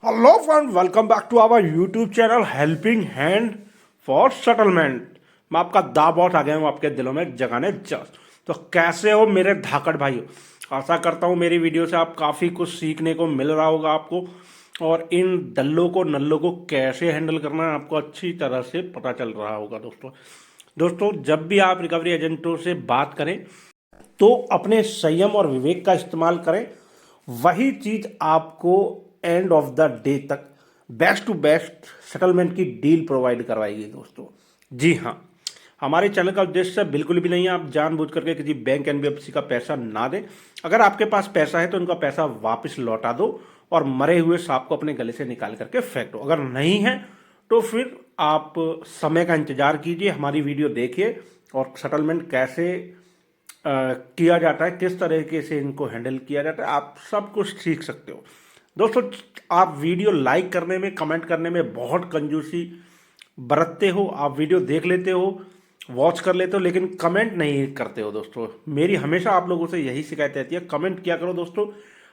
Hello friend, welcome back to our YouTube channel helping hand for settlement. मैं आपका दा boss आ गया हूँ आपके दिलों में जगाने जस्ट। तो कैसे हो मेरे धाकड़ भाई? आशा करता हूँ मेरी वीडियो से आप काफ़ी कुछ सीखने को मिल रहा होगा आपको, और इन दल्लों को नल्लों को कैसे हैंडल करना है आपको अच्छी तरह से पता चल रहा होगा। दोस्तों जब भी आप रिकवरी एजेंटों से बात करें तो अपने संयम और विवेक का इस्तेमाल करें। वही चीज आपको एंड ऑफ द डे तक बेस्ट टू बेस्ट सेटलमेंट की डील प्रोवाइड करवाएगी दोस्तों। जी हाँ, हमारे चैनल का उद्देश्य बिल्कुल भी नहीं है आप जानबूझ करके किसी बैंक एनबीएफसी का पैसा ना दें। अगर आपके पास पैसा है तो उनका पैसा वापस लौटा दो और मरे हुए सांप को अपने गले से निकाल करके फेंक दो। अगर नहीं है तो फिर आप समय का इंतजार कीजिए, हमारी वीडियो देखिए और सेटलमेंट कैसे किया जाता है, किस तरीके से इनको हैंडल किया जाता है, आप सब कुछ सीख सकते हो। दोस्तों आप वीडियो लाइक करने में, कमेंट करने में बहुत कंजूसी बरतते हो। आप वीडियो देख लेते हो, वॉच कर लेते हो, लेकिन कमेंट नहीं करते हो। दोस्तों मेरी हमेशा आप लोगों से यही शिकायत रहती है, कमेंट किया करो दोस्तों।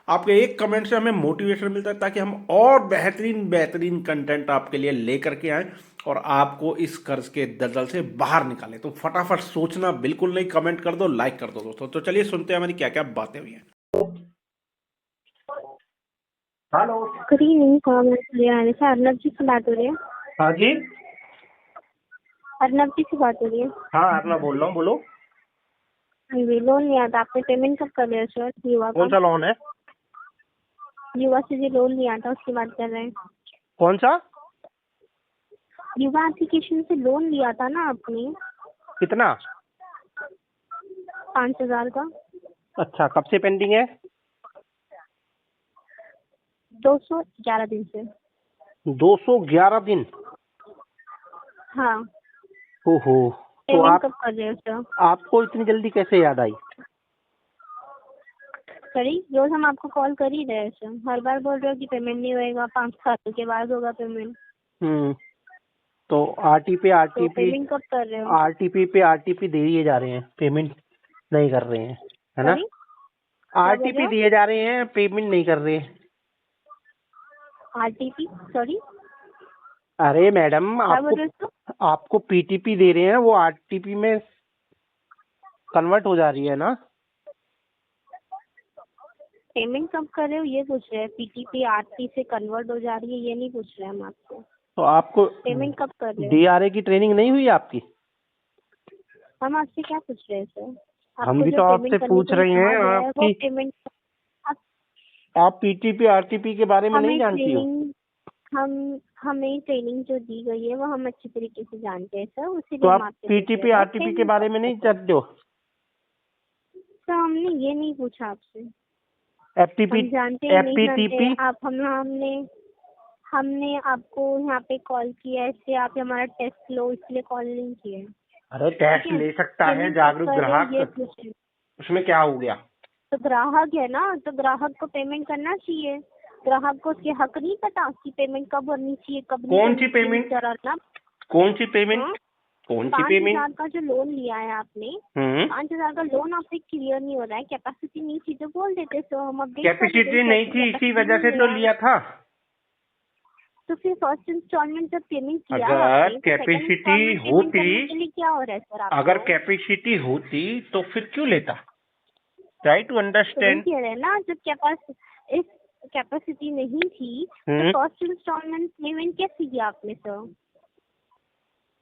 आपके एक कमेंट से हमें मोटिवेशन मिलता है ताकि हम और बेहतरीन बेहतरीन कंटेंट आपके लिए लेकर के आएँ और आपको इस कर्ज के दलदल से बाहर निकालें। तो फटाफट सोचना बिल्कुल नहीं, कमेंट कर दो, लाइक कर दो दोस्तों। तो चलिए सुनते हैं हमारी क्या क्या बातें हुई हैं। हेलो। गुड इवनिंग हरियाणा से अर्नब जी से बात हो रही है। हाँ जी। अर्नब जी से बात हो रही है। हाँ अपना बोल रहा हूँ, बोलो। हाँ जी, लोन लिया था आपने, पेमेंट कब कर रहे हो सर? युवा कौन का, सा लोन है? युवा से जो लोन लिया था उसकी बात कर रहे हैं। कौन सा? युवा एप्लीकेशन से लोन लिया था ना आपने, कितना? 5,000 का। अच्छा, कब से पेंडिंग है? 211 दिन से। 211 दिन? हाँ। ओहो। तो पेमेंट आप कब कर रहे हो सर? आपको इतनी जल्दी कैसे याद आई? सॉरी, रोज हम आपको कॉल कर ही रहे हैं सर, हर बार बोल रहे हो कि पेमेंट नहीं होएगा, 5 साल के बाद होगा पेमेंट। हम्म। तो आरटीपी तो आरटीपी पेमेंट कब कर रहे हो? आरटीपी पे आरटीपी दे दिए जा रहे हैं, पेमेंट नहीं कर रहे हैं, है ना? सॉरी, क्या बोल रहे आरटीपी हो? दिए जा रहे हैं, पेमेंट नहीं कर रहे हैं। आरटीपी, सॉरी, अरे मैडम, क्या बोल आपको रहे हो सर? आपको पीटीपी दे रहे हैं, वो आरटीपी में कन्वर्ट हो जा रही है ना? पेमेंट कब कर रहे हो ये पूछ रहे हैं। पीटीपी आरटी से कन्वर्ट हो जा रही है ये नहीं पूछ रहे हम आपको। तो आपको पेमेंट कब कर रहे हो? डीआरए की ट्रेनिंग नहीं हुई आपकी? हम आपसे क्या पूछ रहे हैं सर? हम आपको भी जो तो आपसे पेमेंट करने पूछ के लिए रहे कहा हैं गया है वो आपकी। पेमेंट आप आप पीटीपी आरटीपी के बारे में नहीं हमें जानती हो? ट्रेनिंग हम हमें ट्रेनिंग जो दी गई है वो हम अच्छी तरीके से जानते हैं सर, तो उसीलिए हम आप आपसे पूछ रहे पीटीपी थे आरटीपी के पेमेंट कब बारे में कर नहीं रहे हो। जानते हो? सर हमने ये नहीं पूछा आपसे, एफटीपी, हम जानते हैं नहीं जानते। एफपीटीपी। आप हमने हमने आपको यहाँ पे कॉल किया है, इसलिए आप हमारा टेस्ट लो इसलिए कॉल नहीं किया है। अरे ठीक टैक्स है, ले सकता है पेमेंट कब जागरूक कर रहे हो ग्राहक, ये पूछ रहे हैं। उसमें क्या हो गया? तो ग्राहक है ना, तो ग्राहक को पेमेंट करना चाहिए। ग्राहक को उसके हक नहीं पता कि पेमेंट कब करनी चाहिए कब नहीं कौन सी करनी चाहिए पेमेंट? मिस्टर अर्नब। कौन सी पेमेंट? हाँ, कौन सी पाँच पेमेंट? हजार का जो लोन लिया है आपने, हम्म। 5,000 का लोन आपसे क्लियर नहीं हो रहा है, कैपेसिटी नहीं थी तो बोल देते तो हम अपडेट कर देते कैपेसिटी कि नहीं आपकी थी, इसी कैपेसिटी वजह से नहीं तो है। लिया था। तो फिर फर्स्ट इंस्टॉलमेंट जब पेमेंट किया अगर आपने तो सेकंड कैपेसिटी इंस्टॉलमेंट पेमेंट होती, करने के लिए क्या हो रहा है सर अगर आपको? कैपेसिटी होती तो फिर क्यों लेता? ट्राई टू तो वही अंडरस्टैंड। कह रहे हैं ना, जब इस कैपेसिटी नहीं थी तो हम्म। फर्स्ट इंस्टॉलमेंट पेमेंट कैसे किया आपने सर?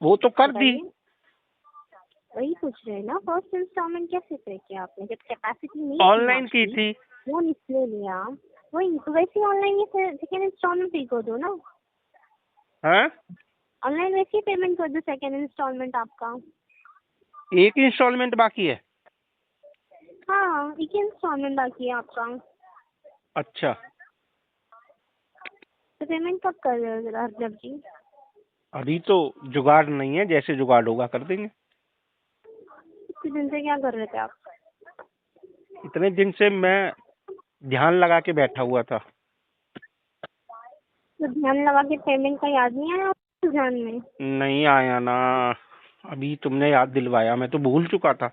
वो तो कर दी। बताइए, वही पूछ रहे हैं ना, फर्स्ट इंस्टॉलमेंट कैसे पे किया आपने जब कैपेसिटी नहीं थी ऑनलाइन की आपकी? थी। लोन इसलिए लिया, वही तो वैसे ही ऑनलाइन ही सेकेंड इंस्टॉलमेंट पे कर दो ना। हाँ, ऑनलाइन वैसे ही पेमेंट कर दो सेकेंड इंस्टॉलमेंट आपका। एक इंस्टॉलमेंट बाकी है। हाँ, एक इंस्टॉलमेंट बाकी है आपका। अच्छा। तो पेमेंट कब कर रहे हो जरा अर्नब जी? अभी तो जुगाड़ नहीं है, जैसे जुगाड़ होगा कर देंगे। इतने दिन से क्या कर रहे थे आप? इतने दिन से मैं ध्यान लगा के बैठा हुआ था। तो ध्यान लगा के पेमेंट का याद नहीं आया आपको ध्यान में? नहीं आया ना, अभी तुमने याद दिलवाया, मैं तो भूल चुका था।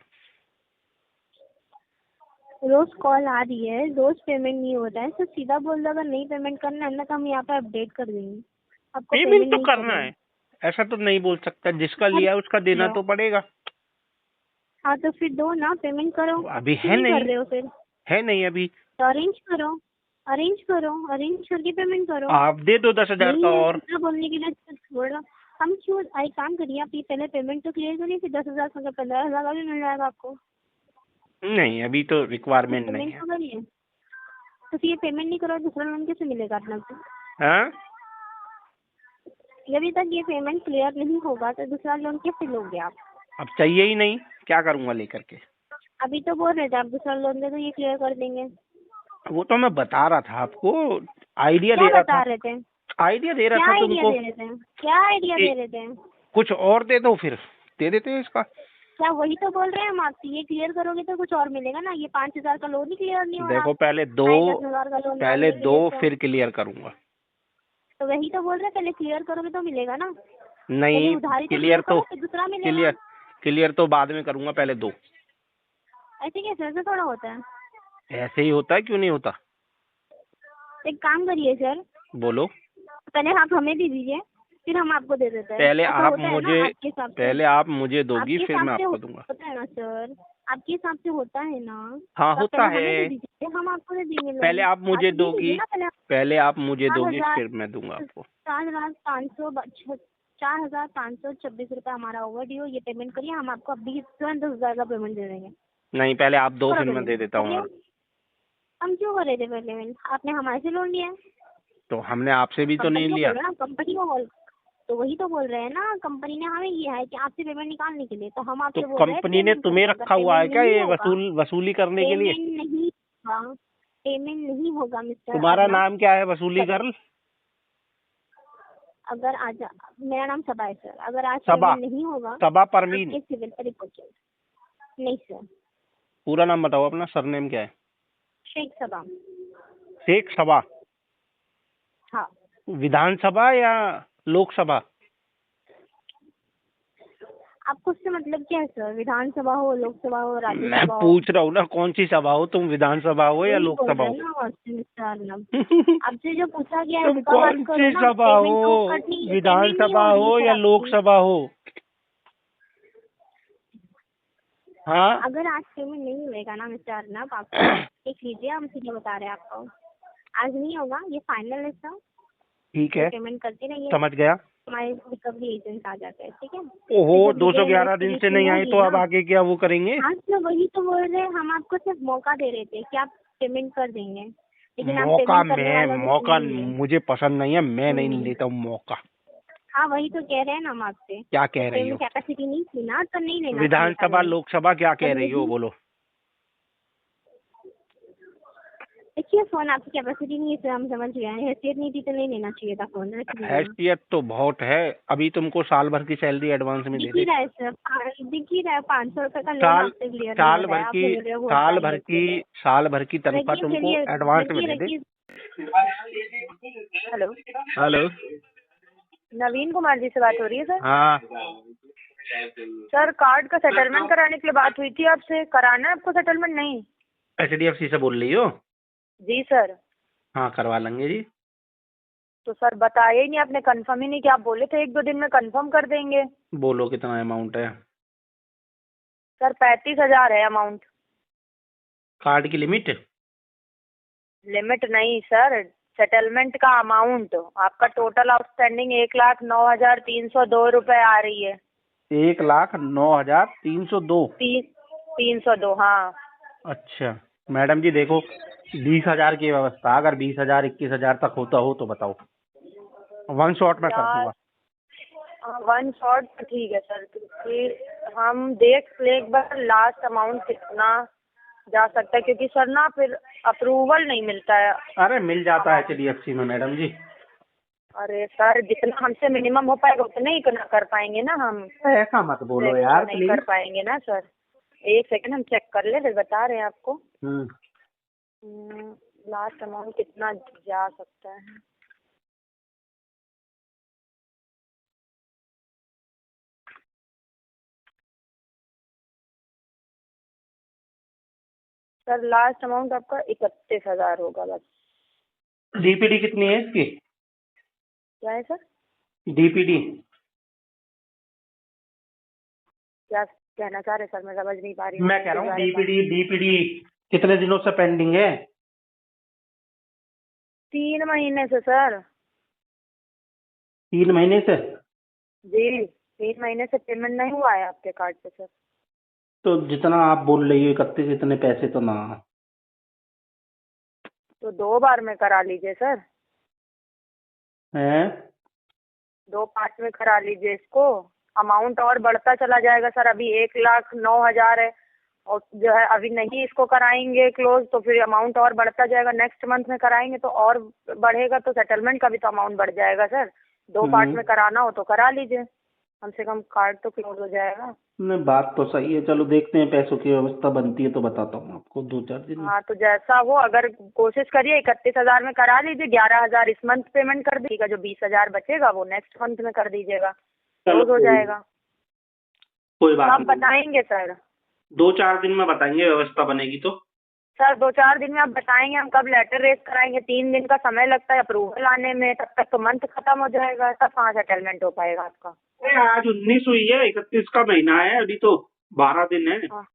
रोज कॉल आ रही है, रोज पेमेंट नहीं हो रहा है, तो सीधा बोल दो अगर नहीं पेमेंट करना है ना तो हम यहाँ पे अपडेट कर देंगे, आपको पेमेंट पेमेंट तो नहीं करना करेंगे। है, ऐसा तो नहीं बोल सकता, जिसका अरे लिया उसका देना लो। तो पड़ेगा। हाँ तो फिर दो ना, पेमेंट करो, अभी क्यों है नहीं कर नहीं, रहे हो फिर? है नहीं अभी। तो अरेंज करो, अरेंज करो, अरेंज करके पेमेंट करो। आप दे दो 10,000 का नहीं है और। कितना बोलने के लिए तो छोड़ो। हम क्यों, एक काम करिए, आप ये पहले पेमेंट तो क्लियर करिए, फिर 10,000 का 15,000 का भी मिल जाएगा आपको। नहीं अभी तो रिक्वायरमेंट नहीं पेमेंट है। तो करिए। तो फिर ये पेमेंट नहीं करो, दूसरा लोन कैसे मिलेगा अपना को? हाँ, जब तक ये पेमेंट क्लियर नहीं होगा तो दूसरा लोन कैसे लोगे आप? अब चाहिए ही नहीं, क्या करूंगा लेकर के। अभी तो बोल रहे थे आप दूसरा लोन दे तो ये क्लियर कर देंगे। वो तो मैं बता रहा था आपको, आइडिया क्या दे रहा बता था, रहे थे? आइडिया दे रहा क्या था आइडिया तुमको दे रहे थे? क्या आइडिया कि दे रहे थे? कुछ और दे दो, फिर दे देते हैं इसका। क्या वही तो बोल रहे हैं हम आपसे, ये क्लियर करोगे तो कुछ और मिलेगा ना, ये 5,000 का लोन ही क्लियर नहीं हो रहा। देखो पहले दो, आए 10,000 का लोन पहले मांगने के दो लिए तो। फिर क्लियर करूंगा। तो वही तो बोल रहे हैं, पहले क्लियर करोगे तो मिलेगा ना। पहले नहीं, उधारी तो क्लियर क्लियर तो, करो फिर दूसरा मिलेगा। क्लियर, क्लियर तो बाद में करूंगा, पहले दो। ऐसे कैसे, ऐसे थोड़ा होता है। ऐसे ही होता है, क्यों नहीं होता। एक काम करिए सर, बोलो। पहले आप हमें दे दीजिए, फिर हम आपको दे देते हैं। पहले ऐसा आप होता है ना मुझे, आपके हिसाब से? पहले आप मुझे दोगी आपके फिर हिसाब मैं से आपको दूंगा। होता है ना सर? आपके हिसाब से होता है ना? हाँ तो आप होता पहले हमें दे है। दीजिए, हम आपको दे देंगे पहले लोन। आप आप मुझे दे दीजिए दोगी, ना पहले। पहले आप मुझे चार दोगी हजार फिर मैं दूंगा आपको। 4,526 रुपये हमारा ओवर ड्यू, ये पेमेंट करिए, हम आपको अभी तुरंत 10,000 का पेमेंट दे देंगे। नहीं पहले आप दो, करो फिर मैं दे पेमेंट देता हूँ करिए। और। हम क्यों कर रहे थे पहले पेमेंट? आपने हमारे से लोन लिया है। तो हमने आपसे भी तो नहीं कंपनी को लिया। बोलो ना, कंपनी को बोल। तो वही तो बोल रहे हैं ना, कंपनी ने हमें किया है कि आपसे पेमेंट निकालने के लिए, तो हम तो आपसे बोल रहे हैं कंपनी ने पेमेंट तुम्हें करिए। अगर रखा हुआ है पेमेंट क्या नहीं ये होगा, वसूली करने के लिए। पेमेंट नहीं होगा, पेमेंट नहीं होगा मिस्टर तुम्हारा अर्नब। नाम क्या है वसूली गर्ल। अगर आज, मेरा नाम सबा है सर, अगर आज सबा, पेमेंट नहीं होगा सबा परवीन। आपके सिविल पर रिपोर्ट चल। नहीं सर। पूरा नाम बताओ अपना, सरनेम क्या है। शेख सबा। शेख सबा। हाँ। विधानसभा या लोकसभा। आपको उससे मतलब क्या है सर? विधानसभा हो, लोकसभा हो, मैं राज्यसभा हो? पूछ रहा हूँ ना कौन सी सभा हो, तुम विधानसभा हो या वही बोल लोकसभा रहे हैं हो। ना आपसे मिस्टर अर्नब। आपसे जो पूछा गया है तुम उसका बात कौन करो सी ना, सभा पेमेंट तो हो, कटनी, पेमेंट नहीं विधानसभा हो रही है हो सर या आपकी। लोकसभा हो। हाँ। अगर आज पेमेंट नहीं मिलेगा ना मिस्टर अर्नब आपको, देख लीजिए, हम सीधे बता रहे हैं आपको, आज नहीं होगा, ये फाइनल है सर। ठीक ये है, पेमेंट करते रहिए, समझ गया। हमारे रिकवरी एजेंट आ जाते हैं, ठीक है? ओहो, फिर जब लीगल 211 दिन से इन्वेस्टिगेशन नहीं आए होगी तो अब ना। आगे क्या वो करेंगे। हाँ तो वही तो बोल रहे हैं, हम आपको सिर्फ मौका दे रहे थे कि आप पेमेंट कर देंगे, लेकिन आप मौका, पेमेंट करने मैं वालों में से मौका नहीं है। मुझे पसंद नहीं है, मैं नहीं हम्म। लेता हूँ मौका। हाँ वही तो कह रहे हैं ना हम आपसे, क्या जब कह रही हो। पेमेंट कैपेसिटी नहीं थी ना तो नहीं लेना चाहिए था विधानसभा लोन। लोकसभा क्या कह जब रही हो नहीं, बोलो। देखिए फोन आपकी कैपेसिटी नहीं है सर, हम समझ गए हैं, हैसियत नहीं थी तो नहीं लेना चाहिए था फोन, रख दीजिए ना। हैसियत तो बहुत है, अभी तुमको साल भर की सैलरी एडवांस में दे दिख ही दी। रहा है सर, दिख ही रहा है, 500 रुपये का लोन साल आपसे क्लियर नहीं हो साल रहा भर है, आप की, बोल रहे हो बहुत साल सारी भर की, हैसियत है। साल भर की तनख्वाह रखिए, तुमको चलिए एडवांस में रखिए दे दे। रखिए। Hello, hello. नवीन कुमार जी से बात हो रही है सर? हाँ। सर कार्ड का सेटलमेंट कराने के लिए बात हुई थी आपसे, कराना है आपको सेटलमेंट? नहीं। HDFC से बोल रही हो। जी सर। हाँ करवा लेंगे जी। तो सर बताया ही नहीं आपने, कंफर्म ही नहीं किया, आप बोले थे 1-2 दिन में कंफर्म कर देंगे। बोलो कितना अमाउंट है। सर 35,000 है अमाउंट। कार्ड की लिमिट। लिमिट नहीं सर, सेटलमेंट का अमाउंट आपका टोटल आउटस्टैंडिंग 1,09,302 रुपये आ रही है। 1,09,302। 302, हाँ। अच्छा मैडम जी देखो, 20,000 की व्यवस्था, अगर 20,000 21,000 तक होता हो तो बताओ, वन शॉट में कर यार दूंगा। 1 शॉट तो ठीक है सर, क्योंकि हम देख ले एक बार लास्ट अमाउंट कितना जा सकता है, क्योंकि सर ना फिर अप्रूवल नहीं मिलता है। अरे मिल जाता है HDFC में मैडम जी। अरे सर जितना हमसे मिनिमम हो पाएगा उतना ही ना कर पाएंगे ना हम, ऐसा मत बोलो एक्स्ट्रा यार नहीं प्लीज। कर पाएंगे ना सर। एक सेकंड हम चेक कर ले, फिर बता रहे हैं आपको। लास्ट अमाउंट कितना जा सकता है। सर लास्ट अमाउंट आपका 31,000 होगा बस। डीपीडी कितनी है इसकी? क्या है सर? डीपीडी क्या कहना चाह रहे सर, मैं समझ नहीं पा रही हूँ मैं कह रहा इस हूँ बारे में। डीपीडी कितने दिनों से पेंडिंग है? 3 महीने से सर। 3 महीने से? जी, 3 महीने से पेमेंट नहीं हुआ है आपके कार्ड पे सर। तो जितना आप बोल रही हो 31, इतने पैसे तो ना। तो 2 बार में करा लीजिए सर, है 2 पार्ट में करा लीजिए इसको। अमाउंट और बढ़ता चला जाएगा सर, अभी 1,09,000 है और जो है अभी नहीं इसको कराएंगे क्लोज तो फिर अमाउंट और बढ़ता जाएगा। नेक्स्ट मंथ में कराएंगे तो और बढ़ेगा, तो सेटलमेंट का भी तो अमाउंट बढ़ जाएगा सर। 2 पार्ट में कराना हो तो करा लीजिए, कम से कम कार्ड तो क्लोज हो जाएगा। नहीं, बात तो सही है। चलो देखते हैं, पैसों की व्यवस्था बनती है तो बताता हूँ आपको 2-4 दिन में। हाँ तो जैसा हो, अगर कोशिश करिए 31,000 में करा लीजिए, 11,000 इस मंथ पेमेंट कर दीजिएगा, जो 20,000 बचेगा वो नेक्स्ट मंथ में कर दीजिएगा, चलो क्लोज हो जाएगा। कोई बात आप नहीं, बताएंगे सर? 2-4 दिन में बताएंगे, व्यवस्था बनेगी तो। सर 2-4 दिन में आप बताएंगे, हम कब लेटर रेज कराएंगे? 3 दिन का समय लगता है अप्रूवल आने में, तब तक तो मंथ खत्म हो जाएगा, तब कहाँ सेटलमेंट हो पाएगा आपका? अरे आज 19 हुई है, 31 का महीना है, अभी तो 12 दिन है। हाँ।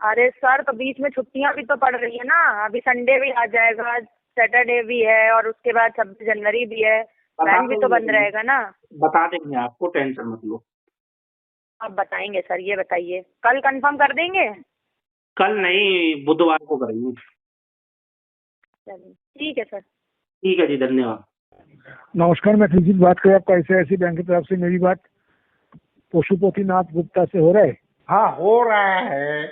अरे सर तो बीच में छुट्टियां भी तो पड़ रही है ना, अभी संडे भी आ जाएगा, सैटरडे भी है और उसके बाद 26 जनवरी भी है, बैंक भी तो बंद रहेगा ना। बता देंगे आपको, टेंशन मत लो। आप बताएंगे सर, ये बताइए कल कंफर्म कर देंगे? कल नहीं, बुधवार को करेंगे। चलिए ठीक है सर। ठीक है जी, धन्यवाद। नमस्कार, मैं फिजिक बात कर रहा हूँ। आपका ICICI बैंक की तरफ से मेरी बात पशुपतिनाथ गुप्ता से हो रहा है? हाँ हो रहा है।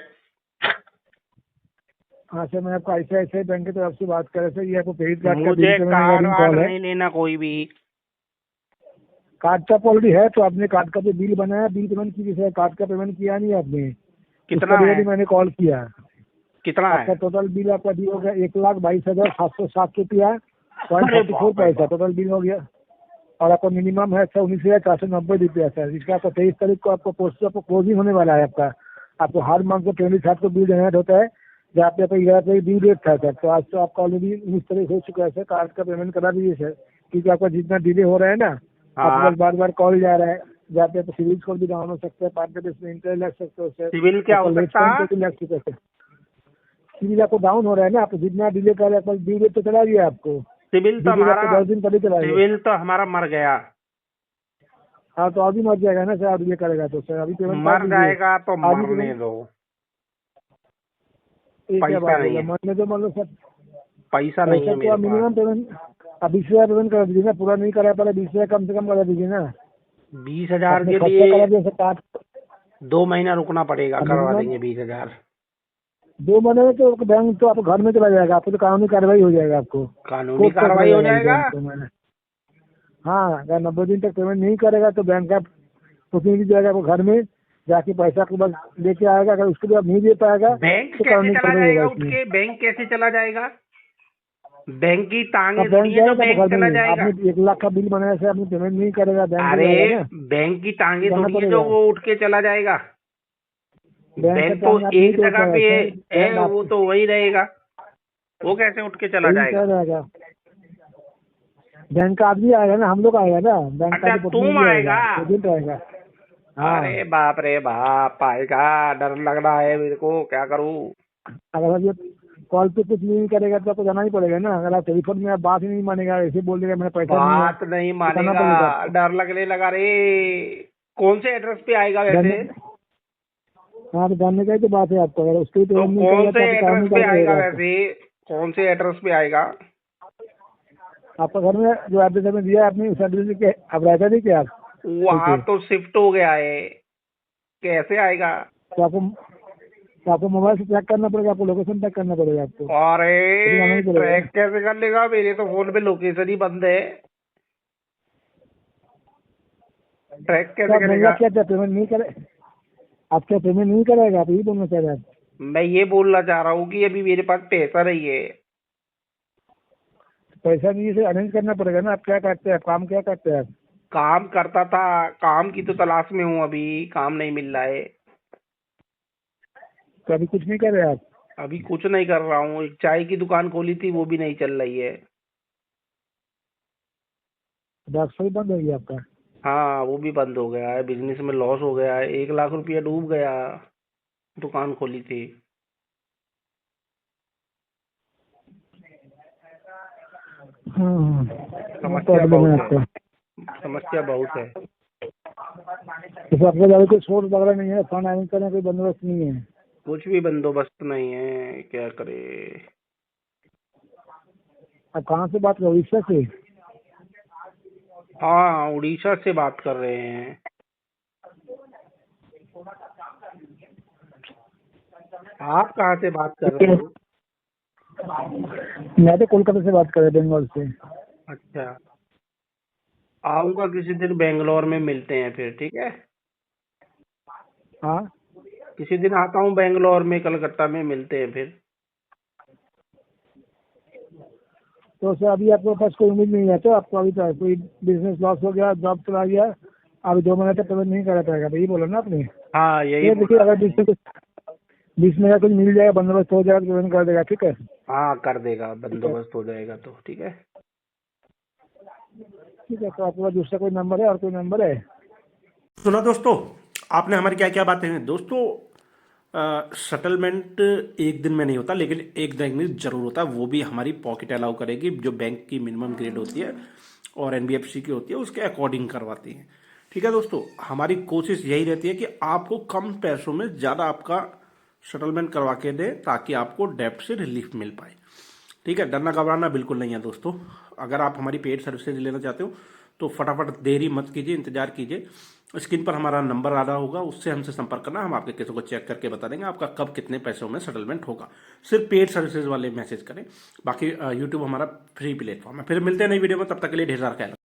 हाँ सर, मैं आपको ICICI बैंक की तरफ से बात कर रहा था। ये आपको क्रेडिट कार्ड का मुझे bill payment card regarding ward call है। नहीं लेना कोई भी। कार्ड तो ऑलरेडी है, तो आपने कार्ड का जो बिल बनाया, बिल पेमेंट की सर, कार्ड का पेमेंट किया नहीं आपने? कितना उसका है? मैंने कॉल किया। कितना आपका है? टोटल बिल आपका दिया हो गया 1,22,707 रुपया अरे 44 बाप रे पैसा टोटल बिल हो गया। और आपका मिनिमम है सर 19,490 रुपया सर। इसका आपको 23 तारीख को आपको पोस्ट आपको क्लोजिंग होने वाला है। आपको हर मंथ को 27 को बिल जनरेट होता है, जहाँ पे आपका 11 तारीख ड्यू डेट था सर। तो आज तो आपका ऑलरेडी 19 तारीख हो चुका है सर। कार्ड का पेमेंट करा दीजिए सर, क्योंकि आपका जितना डिले हो रहा है ना, आपके पास बार बार कॉल जा रहा है, जहाँ पे आपको सिविल स्कोर भी डाउन हो सकता है, पार्ट में इंटरेस्ट लग सकते हो सर। सिविल क्या हो सकता है? लग चुका है। सिविल आपको डाउन हो रहा है ना, आप जितना डिले कर रहे हैं, ड्यू डेट तो चला गया आपको। सिविल तो ड्यू डेट आपको हमारा 10 दिन पहले चला गया। सिविल तो हमारा मर गया। हाँ तो अभी मर जाएगा ना सर, आप ये करेगा तो सर अभी पेमेंट मर जाएगा तो अभी मरने दो। क्या पैसा बात नहीं है, है, मरने दो मतलब सर। पैसा नहीं है तो मेरे आप पास। मिनिमम पेमेंट अब 20,000 पेमेंट कर दीजिए ना, पूरा नहीं करा पहले 20,000 कम से कम करा दीजिए ना। 20,000 आपने के खर्चा करा लिए दिया सर कार्ड। 2 महीना रुकना पड़ेगा, अब करवा मिनिमम देंगे 20,000। 2 महीने में तो बैंक तो आपको घर में चला जाएगा, आपको तो कानूनी कार्रवाई हो जाएगा, आपको कानूनी कोर्ट तक कार्रवाई हो जाएगा। बैंक तो मैंने हाँ, अगर 90 दिन तक पेमेंट नहीं करेगा तो बैंक का प्रतिनिधि जाएगा आपको घर में, जाके पैसा को बस लेके आएगा। अगर उसके बाद नहीं दे पाएगा बैंक तो कैसे कानूनी चला कार्रवाई जाएगा होगा उठ इसमें। के? बैंक कैसे चला जाएगा? बैंक की टांगे अब थोड़ी बैंक है जो जाएगा तो बैंक घर चला में, जाएगा। आपने 1 लाख का बिल बनाया सर, आपने पेमेंट नहीं करेगा, बैंक अरे जाएगा ना, बैंक की टांगे जाना थोड़ी है पड़ेगा। जो वो उठ के चला जाएगा। बैंक का बैंक तो टाइम आप नहीं एक दे जगह पाएगा पे सर, है, बैंक वो तो वही रहेगा। वो कैसे उठ के चला वही जाएगा? क्या रहेगा। बैंक का आदमी आएगा ना, हम लोग आएगा ना, बैंक का अच्छा जो तुम प्रतिनिधि आएगा? एजेंट आएगा। हाँ, अरे बाप रे बाप, आएगा, डर लग रहा है मेरे को, क्या करूं? अगर आप ये कॉल पे कुछ नहीं करेगा तो आपको जाना ही पड़ेगा ना। अगर आप टेलीफोन में आप बात ही नहीं मानेगा, ऐसे बोल देगा मेरा पैसा नहीं है, बात नहीं तो करना मानेगा, पड़ेगा आपको। डर लगने लगा रे। कौन से एड्रेस पे आएगा वैसे? हाँ तो जानने का ही तो बात है आपको, अगर उसके तो पेमेंट नहीं कौन करेगा से तो आपको कानूनी एड्रेस पे कार्रवाई आएगा होगा आपको। वैसे? कौन से एड्रेस पे आएगा? आपका घर में जो एड्रेस हमें दिया है आपने, उस एड्रेस पे आप रहता नहीं क्या आप? वहाँ तो शिफ्ट हो गया है, कैसे आएगा? तो आपको मोबाइल से ट्रैक करना पड़ेगा, आपको लोकेशन ट्रैक करना पड़ेगा आपको। तो जाना अरे ही पड़ेगा। ट्रैक कैसे कर लेगा? मेरे तो फोन पे लोकेशन ही बंद है, ट्रैक तो कैसे आप करेगा? क्या पेमेंट नहीं करे, आप क्या पेमेंट नहीं करेगा? आप यही बोलना चाह रहे हैं आप? मैं ये बोलना चाह रहा हूँ कि अभी मेरे पास पैसा नहीं है। पैसा नहीं से अरेंज करना पड़ेगा ना। आप क्या करते हैं, काम क्या करते हैं आप? काम करता था, काम की तो तलाश में हूँ, अभी काम नहीं मिल रहा है। तो अभी कुछ नहीं कर रहे आप? अभी कुछ नहीं कर रहा हूँ, एक चाय की दुकान खोली थी वो भी नहीं चल रही है। व्यवसाय बंद हो गया आपका? हाँ वो भी बंद हो गया है, बिजनेस में लॉस हो गया है, 1 लाख रुपया डूब गया। दुकान खोली थी। हाँ, समस्या प्रॉब्लम है बहुत आपका। है, समस्या बहुत है। जैसे आपके ज़्यादा कोई सोर्स वगैरह नहीं है, फंड अर्निंग करने का कोई बंदोबस्त नहीं है? कुछ भी बंदोबस्त नहीं है, क्या करे। आप कहाँ से बात कर रहे हो? उड़ीसा से? हाँ उड़ीसा से बात कर रहे हैं। आप कहाँ से बात कर रहे हो? मैं तो कोलकाता से बात कर रहा हूँ, बंगाल से। अच्छा, आऊंगा किसी दिन, बेंगलोर में मिलते हैं फिर, ठीक है। हाँ, किसी दिन आता हूँ बेंगलोर में, कलकत्ता में मिलते हैं फिर। तो सर अभी आपके पास कोई उम्मीद नहीं है तो आपको? अभी तो कोई बिजनेस लॉस हो गया, जॉब चला गया, अभी 2 महीने तक पेमेंट नहीं करा पाएगा, तो यही बोला ना आपने? हाँ यही ये देखिए, बोला। अगर बीच में अगर कुछ मिल जाएगा, बंदोबस्त हो जाएगा तो पेमेंट कर देगा, ठीक है? हाँ कर देगा, बंदोबस्त हो जाएगा तो ठीक है। ठीक है, तो आपके पास दूसरा कोई नंबर है और कोई नंबर है? सुना दोस्तों, आपने हमारी क्या क्या बातें हैं दोस्तों। सेटलमेंट एक दिन में नहीं होता, लेकिन एक दिन में जरूर होता है, वो भी हमारी पॉकेट अलाउ करेगी, जो बैंक की मिनिमम ग्रेड होती है और एनबीएफसी की होती है उसके अकॉर्डिंग करवाती है। ठीक है दोस्तों, हमारी कोशिश यही रहती है कि आपको कम पैसों में ज़्यादा आपका सेटलमेंट करवा के दें, ताकि आपको डेब्ट से रिलीफ मिल पाए। ठीक है, डरना घबराना बिल्कुल नहीं है दोस्तों। अगर आप हमारी पेड सर्विसेज लेना चाहते हो तो फटाफट देरी मत कीजिए, इंतजार कीजिए। स्क्रीन पर हमारा नंबर आ रहा होगा, उससे हमसे संपर्क करना, हम आपके केसों को चेक करके बता देंगे आपका कब कितने पैसों में सेटलमेंट होगा। सिर्फ पेड सर्विसेज वाले मैसेज करें, बाकी यूट्यूब हमारा फ्री प्लेटफॉर्म है। फिर मिलते हैं नई वीडियो में, तब तक के लिए ढेर सारा ख्याल रखें।